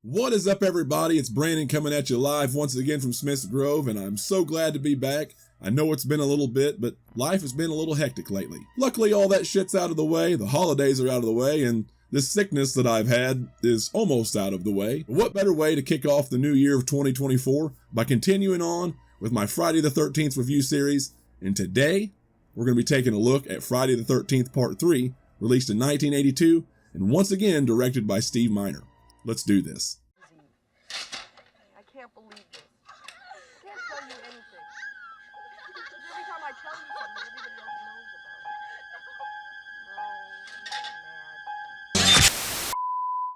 What is up, everybody? It's Brandon coming at you live once again from Smith's Grove, and I'm so glad to be back. I know it's been a little bit, but life has been a little hectic lately. Luckily, all that shit's out of the way, the holidays are out of the way, and this sickness that I've had is almost out of the way. What better way to kick off the new year of 2024 by continuing on with my Friday the 13th review series, and today, we're going to be taking a look at Friday the 13th Part 3, released in 1982, and once again directed by Steve Miner. Let's do this. I can't believe this. I can't tell you anything. Every time I tell you something, everybody else knows about it. Oh, mad.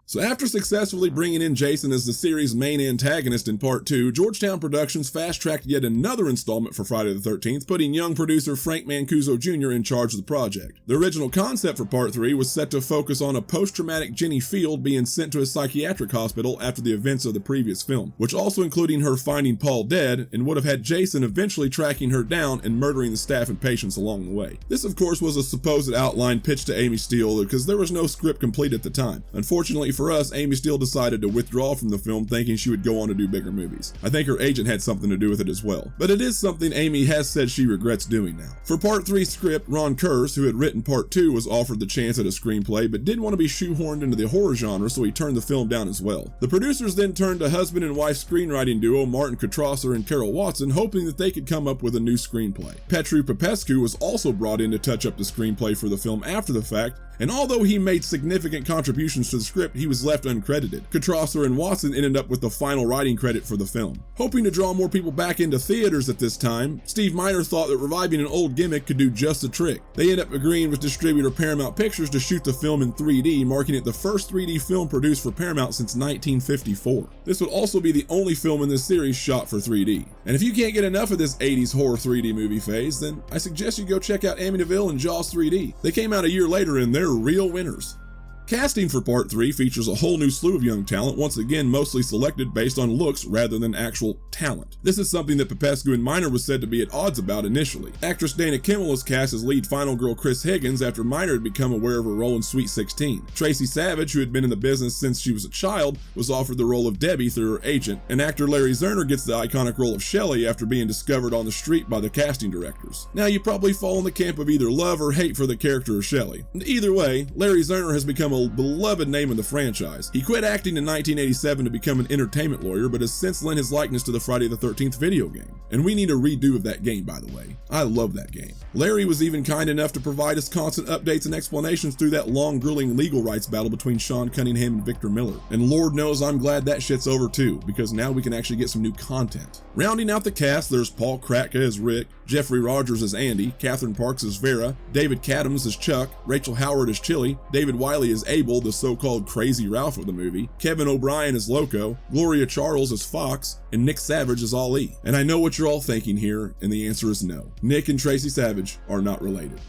So after successfully bringing in Jason as the series' main antagonist in Part 2, Georgetown Productions fast-tracked yet another installment for Friday the 13th, putting young producer Frank Mancuso Jr. in charge of the project. The original concept for Part 3 was set to focus on a post-traumatic Jenny Field being sent to a psychiatric hospital after the events of the previous film, which also including her finding Paul dead, and would have had Jason eventually tracking her down and murdering the staff and patients along the way. This of course was a supposed outline pitched to Amy Steele because there was no script complete at the time. Unfortunately for us, Amy Steele decided to withdraw from the film thinking she would go on to do bigger movies. I think her agent had something to do with it as well. But it is something Amy has said she regrets doing now. For Part 3 script, Ron Kurz, who had written Part 2, was offered the chance at a screenplay but didn't want to be shoehorned into the horror genre, so he turned the film down as well. The producers then turned to husband and wife screenwriting duo Martin Kutrosser and Carol Watson, hoping that they could come up with a new screenplay. Petru Popescu was also brought in to touch up the screenplay for the film after the fact, and although he made significant contributions to the script, he was left uncredited. Kutrosser and Watson ended up with the final writing credit for the film. Hoping to draw more people back into theaters at this time, Steve Miner thought that reviving an old gimmick could do just the trick. They ended up agreeing with distributor Paramount Pictures to shoot the film in 3D, marking it the first 3D film produced for Paramount since 1954. This would also be the only film in this series shot for 3D. And if you can't get enough of this 80s horror 3D movie phase, then I suggest you go check out Amityville and Jaws 3D. They came out a year later and they're real winners. Casting for Part 3 features a whole new slew of young talent, once again mostly selected based on looks rather than actual talent. This is something that Popescu and Miner was said to be at odds about initially. Actress Dana Kimmel was cast as lead final girl Chris Higgins after Miner had become aware of her role in Sweet 16. Tracy Savage, who had been in the business since she was a child, was offered the role of Debbie through her agent, and actor Larry Zerner gets the iconic role of Shelley after being discovered on the street by the casting directors. Now you probably fall in the camp of either love or hate for the character of Shelley. Either way, Larry Zerner has become a beloved name in the franchise. He quit acting in 1987 to become an entertainment lawyer, but has since lent his likeness to the Friday the 13th video game. And we need a redo of that game, by the way. I love that game. Larry was even kind enough to provide us constant updates and explanations through that long, grueling legal rights battle between Sean Cunningham and Victor Miller. And Lord knows I'm glad that shit's over too, because now we can actually get some new content. Rounding out the cast, there's Paul Kratka as Rick, Jeffrey Rogers as Andy, Catherine Parks as Vera, David Cadams as Chuck, Rachel Howard as Chili, David Wiley as Abel, the so-called Crazy Ralph of the movie, Kevin O'Brien as Loco, Gloria Charles as Fox, and Nick Savage as Ali. And I know what you're all thinking here, and the answer is no. Nick and Tracy Savage are not related.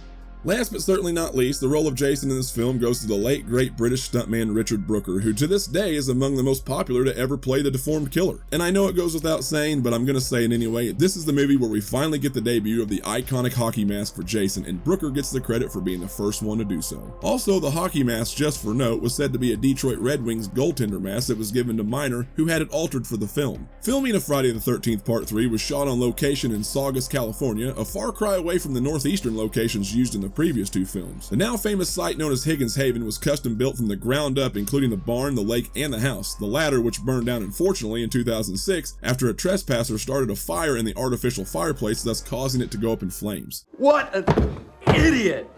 Last but certainly not least, the role of Jason in this film goes to the late great British stuntman Richard Brooker, who to this day is among the most popular to ever play the deformed killer. And I know it goes without saying, but I'm gonna say it anyway, this is the movie where we finally get the debut of the iconic hockey mask for Jason, and Brooker gets the credit for being the first one to do so. Also, the hockey mask, just for note, was said to be a Detroit Red Wings goaltender mask that was given to Miner, who had it altered for the film. Filming of Friday the 13th Part 3 was shot on location in Saugus, California, a far cry away from the northeastern locations used in the previous two films. The now famous site known as Higgins Haven was custom built from the ground up, including the barn, the lake, and the house, the latter which burned down unfortunately in 2006 after a trespasser started a fire in the artificial fireplace, thus causing it to go up in flames. What an idiot!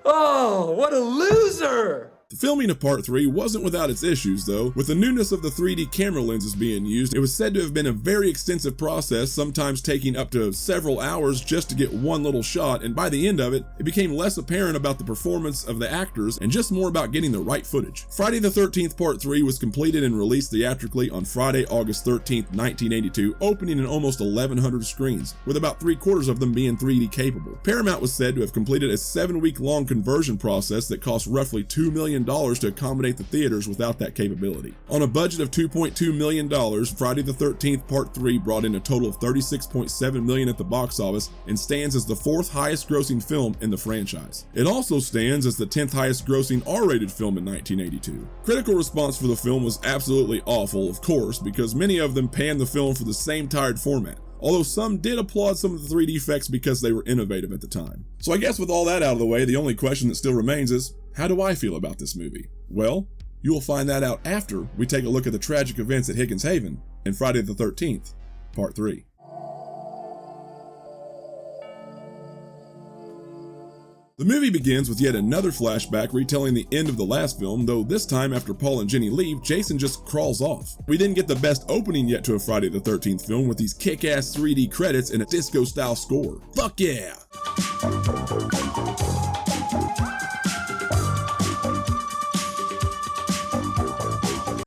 Oh, what a loser! The filming of Part 3 wasn't without its issues though. With the newness of the 3D camera lenses being used, it was said to have been a very extensive process, sometimes taking up to several hours just to get one little shot, and by the end of it, it became less apparent about the performance of the actors and just more about getting the right footage. Friday the 13th Part 3 was completed and released theatrically on Friday, August 13th, 1982, opening in almost 1,100 screens, with about 3/4 of them being 3D capable. Paramount was said to have completed a 7-week long conversion process that cost roughly $2 million million to accommodate the theaters without that capability. On a budget of $2.2 million, Friday the 13th Part 3 brought in a total of $36.7 million at the box office and stands as the 4th highest grossing film in the franchise. It also stands as the 10th highest grossing R-rated film in 1982. Critical response for the film was absolutely awful, of course, because many of them panned the film for the same tired format, although some did applaud some of the 3D effects because they were innovative at the time. So I guess with all that out of the way, the only question that still remains is, how do I feel about this movie? Well, you will find that out after we take a look at the tragic events at Higgins Haven and Friday the 13th, Part 3. The movie begins with yet another flashback retelling the end of the last film, though this time after Paul and Jenny leave, Jason just crawls off. We didn't get the best opening yet to a Friday the 13th film with these kick-ass 3D credits and a disco-style score. Fuck yeah!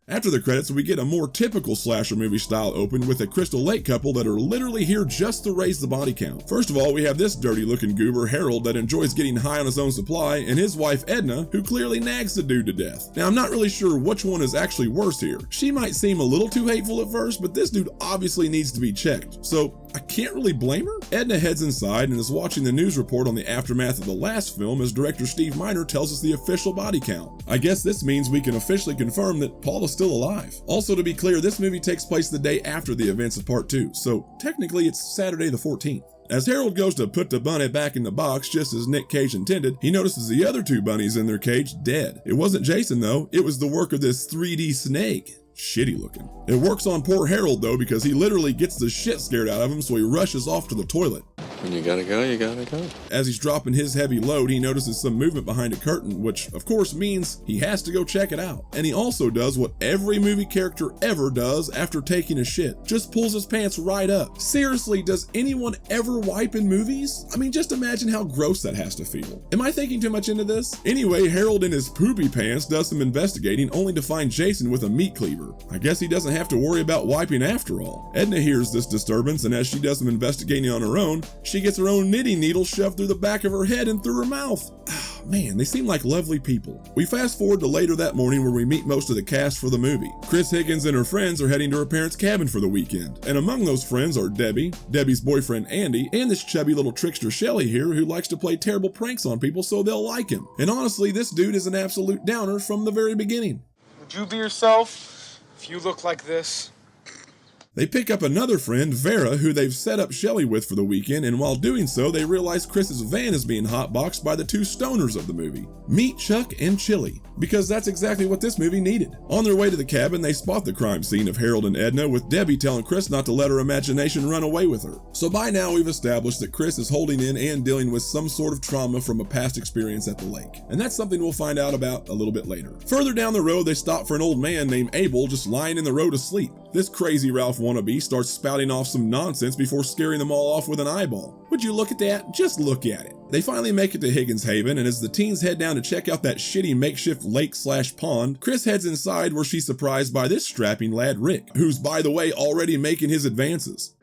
After the credits, we get a more typical slasher movie style open with a Crystal Lake couple that are literally here just to raise the body count. First of all, we have this dirty looking goober Harold that enjoys getting high on his own supply, and his wife Edna, who clearly nags the dude to death. Now, I'm not really sure which one is actually worse here. She might seem a little too hateful at first, but this dude obviously needs to be checked, so I can't really blame her. Edna heads inside and is watching the news report on the aftermath of the last film as director Steve Miner tells us the official body count. I guess this means we can officially confirm that Paul is still alive. Also, to be clear, this movie takes place the day after the events of Part 2, so technically it's Saturday the 14th. As Harold goes to put the bunny back in the box just as Nick Cage intended, he notices the other two bunnies in their cage dead. It wasn't Jason though, it was the work of this 3D snake. Shitty looking. It works on poor Harold though, because he literally gets the shit scared out of him, so he rushes off to the toilet. When you gotta go, you gotta go. As he's dropping his heavy load, he notices some movement behind a curtain, which of course means he has to go check it out. And he also does what every movie character ever does after taking a shit. Just pulls his pants right up. Seriously, does anyone ever wipe in movies? I mean, just imagine how gross that has to feel. Am I thinking too much into this? Anyway, Harold in his poopy pants does some investigating only to find Jason with a meat cleaver. I guess he doesn't have to worry about wiping after all. Edna hears this disturbance, and as she does some investigating on her own, she gets her own knitting needle shoved through the back of her head and through her mouth. Man, they seem like lovely people. We fast forward to later that morning where we meet most of the cast for the movie. Chris Higgins and her friends are heading to her parents' cabin for the weekend. And among those friends are Debbie, Debbie's boyfriend Andy, and this chubby little trickster Shelly here who likes to play terrible pranks on people so they'll like him. And honestly, this dude is an absolute downer from the very beginning. Would you be yourself if you look like this? They pick up another friend, Vera, who they've set up Shelly with for the weekend, and while doing so, they realize Chris's van is being hotboxed by the two stoners of the movie, Meat Chuck and Chili, because that's exactly what this movie needed. On their way to the cabin, they spot the crime scene of Harold and Edna, with Debbie telling Chris not to let her imagination run away with her. So by now, we've established that Chris is holding in and dealing with some sort of trauma from a past experience at the lake, and that's something we'll find out about a little bit later. Further down the road, they stop for an old man named Abel just lying in the road asleep. This crazy Ralph wannabe starts spouting off some nonsense before scaring them all off with an eyeball. Would you look at that? Just look at it. They finally make it to Higgins Haven, and as the teens head down to check out that shitty makeshift lake/pond, Chris heads inside where she's surprised by this strapping lad Rick, who's by the way already making his advances.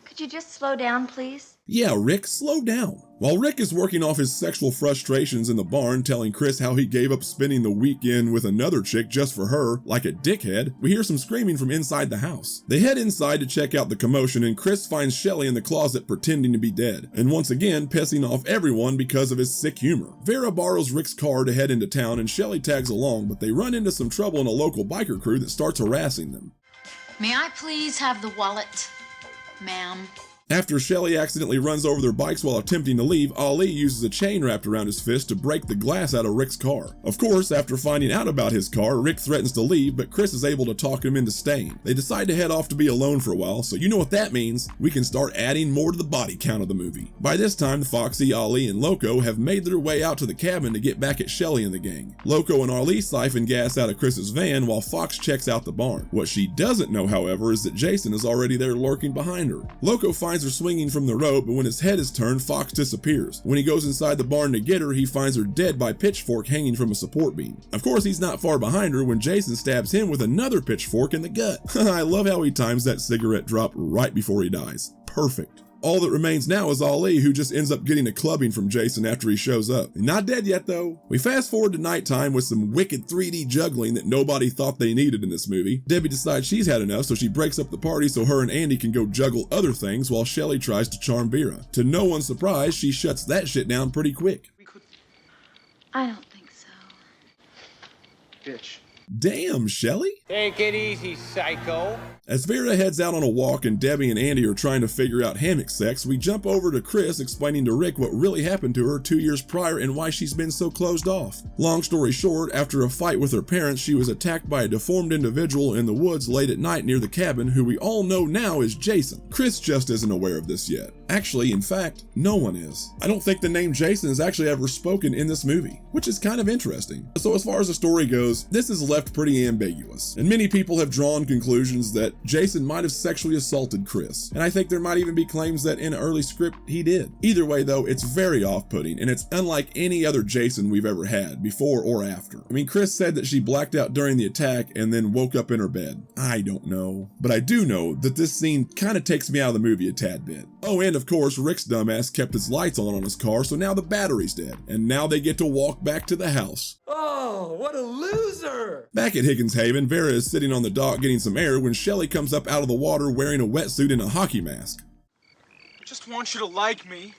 Could you just slow down, please? Yeah, Rick, slow down. While Rick is working off his sexual frustrations in the barn, telling Chris how he gave up spending the weekend with another chick just for her, like a dickhead, we hear some screaming from inside the house. They head inside to check out the commotion, and Chris finds Shelly in the closet pretending to be dead, and once again pissing off everyone because of his sick humor. Vera borrows Rick's car to head into town, and Shelly tags along, but they run into some trouble in a local biker crew that starts harassing them. May I please have the wallet, ma'am? After Shelly accidentally runs over their bikes while attempting to leave, Ali uses a chain wrapped around his fist to break the glass out of Rick's car. Of course, after finding out about his car, Rick threatens to leave, but Chris is able to talk him into staying. They decide to head off to be alone for a while, so you know what that means. We can start adding more to the body count of the movie. By this time, Foxy, Ali, and Loco have made their way out to the cabin to get back at Shelly and the gang. Loco and Ali siphon gas out of Chris's van while Fox checks out the barn. What she doesn't know, however, is that Jason is already there lurking behind her. Loco finds her swinging from the rope, but when his head is turned, Fox disappears. When he goes inside the barn to get her, he finds her dead by pitchfork hanging from a support beam. Of course, he's not far behind her when Jason stabs him with another pitchfork in the gut. I love how he times that cigarette drop right before he dies. Perfect. All that remains now is Ollie, who just ends up getting a clubbing from Jason after he shows up. Not dead yet though. We fast forward to nighttime with some wicked 3D juggling that nobody thought they needed in this movie. Debbie decides she's had enough, so she breaks up the party so her and Andy can go juggle other things while Shelley tries to charm Vera. To no one's surprise, she shuts that shit down pretty quick. I don't think so. Bitch. Damn, Shelley? Take it easy, psycho. As Vera heads out on a walk and Debbie and Andy are trying to figure out hammock sex, we jump over to Chris explaining to Rick what really happened to her 2 years prior and why she's been so closed off. Long story short, after a fight with her parents, she was attacked by a deformed individual in the woods late at night near the cabin who we all know now is Jason. Chris just isn't aware of this yet. Actually, in fact, no one is. I don't think the name Jason is actually ever spoken in this movie, which is kind of interesting. So as far as the story goes, this is left pretty ambiguous, and many people have drawn conclusions that Jason might have sexually assaulted Chris, and I think there might even be claims that in an early script he did. Either way though, it's very off-putting, and it's unlike any other Jason we've ever had, before or after. I mean, Chris said that she blacked out during the attack and then woke up in her bed. I don't know, but I do know that this scene kind of takes me out of the movie a tad bit. Oh, and of course, Rick's dumbass kept his lights on his car, so now the battery's dead, and now they get to walk back to the house. Oh, what a loser! Back at Higgins Haven, Vera is sitting on the dock getting some air when Shelley comes up out of the water wearing a wetsuit and a hockey mask. I just want you to like me.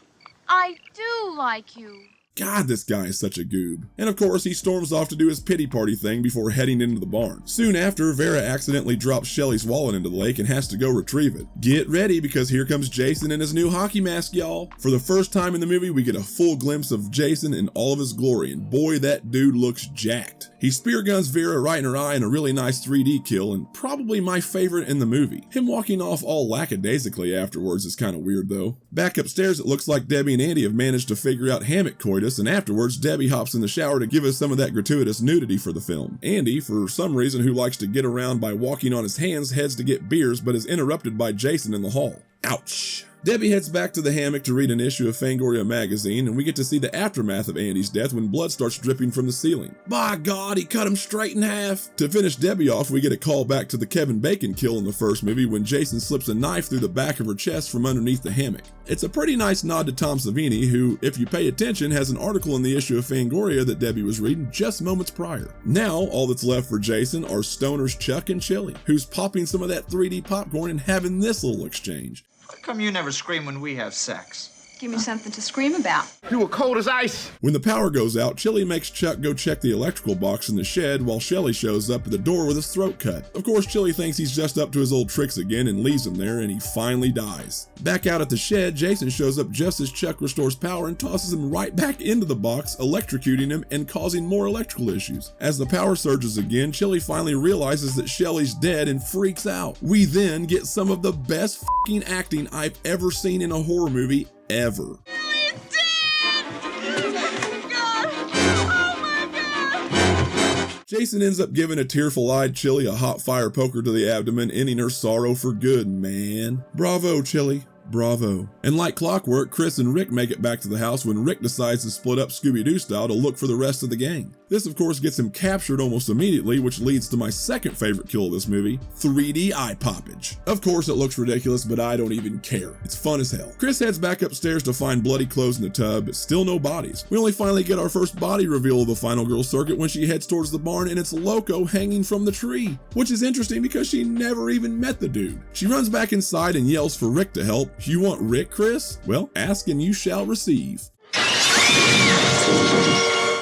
I do like you. God, this guy is such a goob. And of course, he storms off to do his pity party thing before heading into the barn. Soon after, Vera accidentally drops Shelley's wallet into the lake and has to go retrieve it. Get ready, because here comes Jason in his new hockey mask, y'all. For the first time in the movie, we get a full glimpse of Jason in all of his glory, and boy, that dude looks jacked. He spear guns Vera right in her eye in a really nice 3D kill, and probably my favorite in the movie. Him walking off all lackadaisically afterwards is kind of weird though. Back upstairs, it looks like Debbie and Andy have managed to figure out hammock coitus, and afterwards, Debbie hops in the shower to give us some of that gratuitous nudity for the film. Andy, for some reason who likes to get around by walking on his hands, heads to get beers, but is interrupted by Jason in the hall. Ouch. Debbie heads back to the hammock to read an issue of Fangoria magazine, and we get to see the aftermath of Andy's death when blood starts dripping from the ceiling. By God, he cut him straight in half! To finish Debbie off, we get a call back to the Kevin Bacon kill in the first movie when Jason slips a knife through the back of her chest from underneath the hammock. It's a pretty nice nod to Tom Savini, who, if you pay attention, has an article in the issue of Fangoria that Debbie was reading just moments prior. Now, all that's left for Jason are stoners Chuck and Chili, who's popping some of that 3D popcorn and having this little exchange. How come you never scream when we have sex? Give me something to scream about. You were cold as ice. When the power goes out, Chili makes Chuck go check the electrical box in the shed while Shelley shows up at the door with his throat cut. Of course, Chili thinks he's just up to his old tricks again and leaves him there, and he finally dies. Back out at the shed, Jason shows up just as Chuck restores power and tosses him right back into the box, electrocuting him and causing more electrical issues. As the power surges again, Chili finally realizes that Shelley's dead and freaks out. We then get some of the best f***ing acting I've ever seen in a horror movie ever. Jason ends up giving a tearful-eyed Chili a hot fire poker to the abdomen, ending her sorrow for good, man. Bravo, Chili. Bravo. And like clockwork, Chris and Rick make it back to the house when Rick decides to split up Scooby-Doo style to look for the rest of the gang. This of course gets him captured almost immediately, which leads to my second favorite kill of this movie, 3D eye poppage. Of course it looks ridiculous, but I don't even care. It's fun as hell. Chris heads back upstairs to find bloody clothes in the tub, but still no bodies. We only finally get our first body reveal of the final girl circuit when she heads towards the barn and it's Loco hanging from the tree, which is interesting because she never even met the dude. She runs back inside and yells for Rick to help. You want Rick, Chris? Well, ask and you shall receive.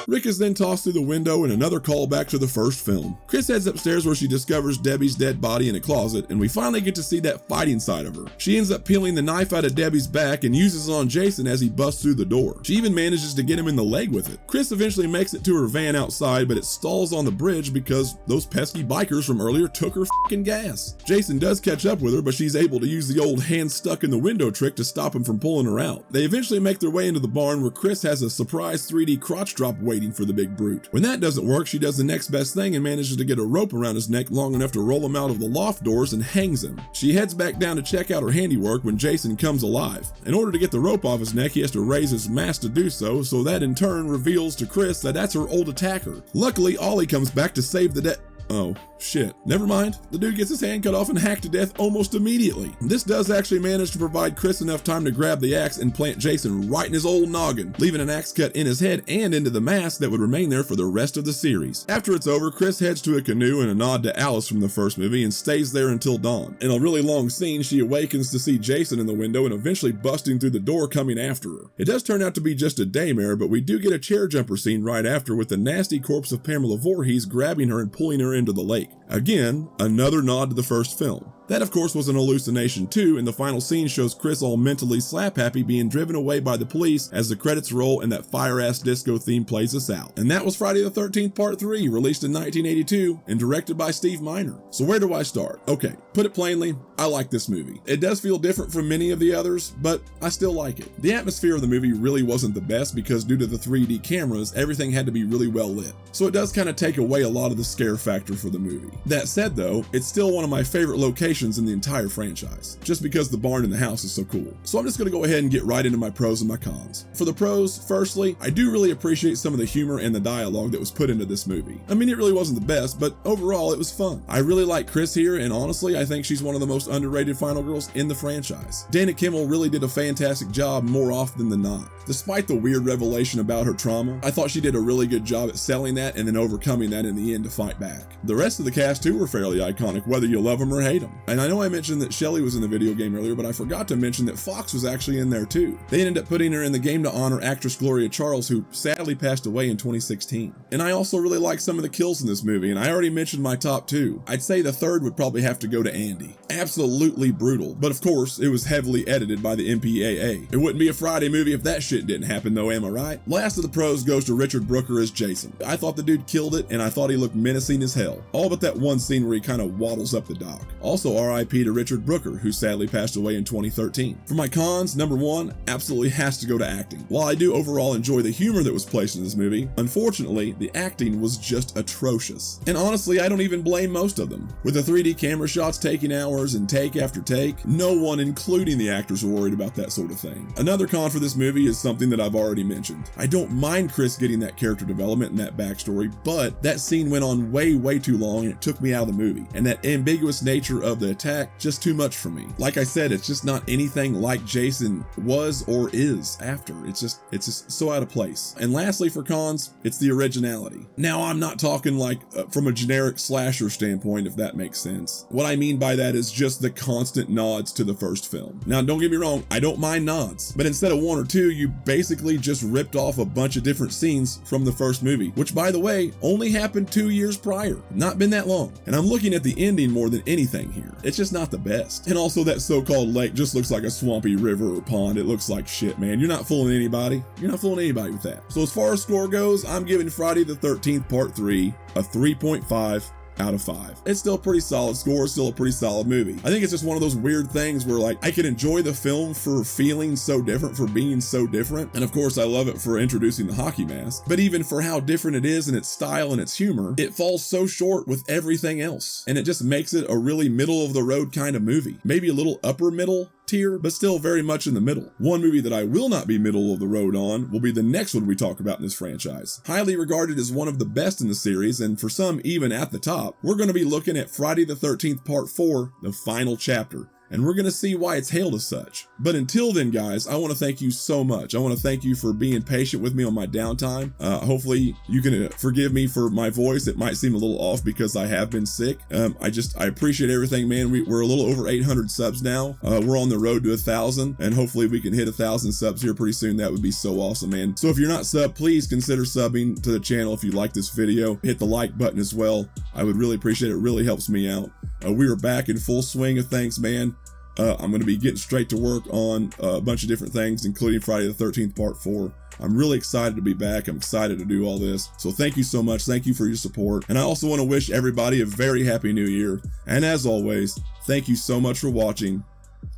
Rick is then tossed through the window in another callback to the first film. Chris heads upstairs where she discovers Debbie's dead body in a closet, and we finally get to see that fighting side of her. She ends up peeling the knife out of Debbie's back and uses it on Jason as he busts through the door. She even manages to get him in the leg with it. Chris eventually makes it to her van outside, but it stalls on the bridge because those pesky bikers from earlier took her f***ing gas. Jason does catch up with her, but she's able to use the old hand stuck in the window trick to stop him from pulling her out. They eventually make their way into the barn where Chris has a surprise 3D crotch drop waiting for the big brute. When that doesn't work, she does the next best thing and manages to get a rope around his neck long enough to roll him out of the loft doors and hangs him. She heads back down to check out her handiwork when Jason comes alive. In order to get the rope off his neck, he has to raise his mask to do so that in turn reveals to Chris that that's her old attacker. Luckily, Ollie comes back to save the day. Oh, shit. Never mind. The dude gets his hand cut off and hacked to death almost immediately. This does actually manage to provide Chris enough time to grab the axe and plant Jason right in his old noggin, leaving an axe cut in his head and into the mask that would remain there for the rest of the series. After it's over, Chris heads to a canoe in a nod to Alice from the first movie and stays there until dawn. In a really long scene, she awakens to see Jason in the window and eventually busting through the door coming after her. It does turn out to be just a daymare, but we do get a chair jumper scene right after with the nasty corpse of Pamela Voorhees grabbing her and pulling her into the lake. Again, another nod to the first film. That of course was an hallucination too, and the final scene shows Chris all mentally slap happy being driven away by the police as the credits roll and that fire-ass disco theme plays us out. And that was Friday the 13th Part 3, released in 1982 and directed by Steve Miner. So where do I start? Okay, put it plainly, I like this movie. It does feel different from many of the others, but I still like it. The atmosphere of the movie really wasn't the best because due to the 3D cameras, everything had to be really well lit. So it does kind of take away a lot of the scare factor for the movie. That said though, it's still one of my favorite locations in the entire franchise, just because the barn in the house is so cool. So I'm just going to go ahead and get right into my pros and my cons. For the pros, firstly, I do really appreciate some of the humor and the dialogue that was put into this movie. I mean, it really wasn't the best, but overall it was fun. I really like Chris here, and honestly, I think she's one of the most underrated final girls in the franchise. Dana Kimmel really did a fantastic job more often than not. Despite the weird revelation about her trauma, I thought she did a really good job at selling that and then overcoming that in the end to fight back. The rest of the cast too were fairly iconic, whether you love them or hate them. And I know I mentioned that Shelley was in the video game earlier, but I forgot to mention that Fox was actually in there too. They ended up putting her in the game to honor actress Gloria Charles, who sadly passed away in 2016. And I also really like some of the kills in this movie, and I already mentioned my top two. I'd say the third would probably have to go to Andy. Absolutely brutal, but of course, it was heavily edited by the MPAA. It wouldn't be a Friday movie if that shit didn't happen though, am I right? Last of the pros goes to Richard Brooker as Jason. I thought the dude killed it, and I thought he looked menacing as hell. All but that one scene where he kind of waddles up the dock. Also RIP to Richard Brooker, who sadly passed away in 2013. For my cons, number one, absolutely has to go to acting. While I do overall enjoy the humor that was placed in this movie, unfortunately, the acting was just atrocious. And honestly, I don't even blame most of them. With the 3D camera shots taking hours and take after take, no one, including the actors, were worried about that sort of thing. Another con for this movie is something that I've already mentioned. I don't mind Chris getting that character development and that backstory, but that scene went on way too long and it took me out of the movie. And that ambiguous nature of the attack, just too much for me. Like I said, it's just not anything like Jason was or is after. It's just so out of place. And lastly for cons, it's the originality. Now I'm not talking like from a generic slasher standpoint, if that makes sense. What I mean by that is just the constant nods to the first film. Now don't get me wrong, I don't mind nods, but instead of one or two, you basically just ripped off a bunch of different scenes from the first movie, which by the way, only happened 2 years prior. Not been that long. And I'm looking at the ending more than anything here. It's just not the best. And also that so-called lake just looks like a swampy river or pond. It looks like shit, man. You're not fooling anybody. You're not fooling anybody with that. So as far as score goes, I'm giving Friday the 13th Part 3 a 3.5 out of 5. It's still a pretty solid score, still a pretty solid movie. I think it's just one of those weird things where like I can enjoy the film for feeling so different, for being so different. And of course I love it for introducing the hockey mask, but even for how different it is in its style and its humor, it falls so short with everything else. And it just makes it a really middle of the road kind of movie. Maybe a little upper middle tier, but still very much in the middle. One movie that I will not be middle of the road on will be the next one we talk about in this franchise. Highly regarded as one of the best in the series, and for some even at the top, we're going to be looking at Friday the 13th Part 4, the final chapter. And we're going to see why it's hailed as such. But until then, guys, I want to thank you so much. I want to thank you for being patient with me on my downtime. Hopefully you can forgive me for my voice. It might seem a little off because I have been sick. I appreciate everything, man. We're a little over 800 subs now. We're on the road to 1,000, and hopefully we can hit 1,000 subs here pretty soon. That would be so awesome, man. So if you're not subbed, please consider subbing to the channel if you like this video. Hit the like button as well. I would really appreciate it. It really helps me out. We are back in full swing of things, man. I'm going to be getting straight to work on a bunch of different things, including Friday the 13th Part 4. I'm really excited to be back. I'm excited to do all this. So thank you so much. Thank you for your support. And I also want to wish everybody a very happy new year. And as always, thank you so much for watching,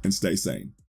and stay sane.